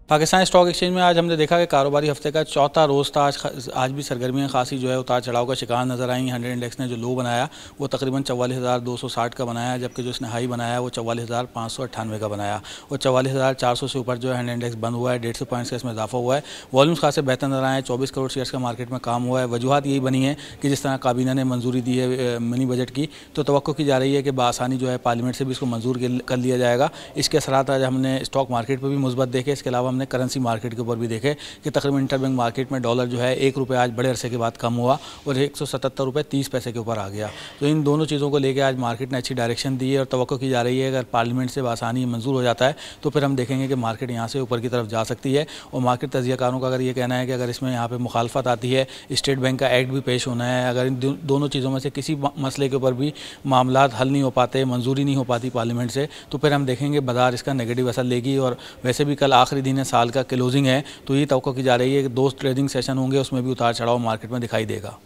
Pakistan stock exchange में आज हमने देखा कि कारोबारी हफ्ते का चौथा रोज़ था। आज भी सरगर्मियाँ खासी जो है उतार चढ़ाव का शिकार नजर आई। 100 इंडेक्स ने जो लो बनाया वो तकरीबन 44,260 का बनाया, जबकि जो इसने हाई बनाया वो 44,598 का बनाया और 44,400 से ऊपर जो है 100 इंडेक्स बंद हुआ है। 150 पॉइंट्स का इसमें इजाफा हुआ है। वॉल्यूम्स खासे बेहतर नजर आए। 24 करोड़ शेयर्स का मार्केट में काम हुआ है। वजूहत यही बनी है कि जिस तरह काबीना ने मंजूरी दी है मिनी बजट की, तो तवक्को की जा रही है कि बआसानी जो है पार्लियामेंट से भी इसको मंजूर कर लिया जाएगा। इसके असरात आज हमने स्टॉक मार्केट पर भी मुस्बत देखे। इसके अलावा हमने करेंसी मार्केट के ऊपर भी देखे कि तकरीबन इंटरबैंक मार्केट में डॉलर जो है ₹1 आज बड़े अरसे के बाद कम हुआ और ₹177.30 के ऊपर आ गया। तो इन दोनों चीज़ों को लेकर आज मार्केट ने अच्छी डायरेक्शन दी है और तवक्को की जा रही है अगर पार्लियामेंट से आसानी मंजूर हो जाता है तो फिर हम देखेंगे कि मार्केट यहाँ से ऊपर की तरफ जा सकती है। और मार्केट तजियाकारों का अगर ये कहना है कि अगर इसमें यहाँ पर मुखालफत आती है, स्टेट बैंक का एक्ट भी पेश होना है, अगर इन दोनों चीज़ों में से किसी मसले के ऊपर भी मामलात हल नहीं हो पाते, मंजूरी नहीं हो पाती पार्लियामेंट से, तो फिर हम देखेंगे बाजार इसका नेगेटिव असर लेगी। और वैसे भी कल आखिरी दिन है साल का, क्लोजिंग है, तो ये तवक्को की जा रही है कि 2 ट्रेडिंग सेशन होंगे, उसमें भी उतार चढ़ाव मार्केट में दिखाई देगा।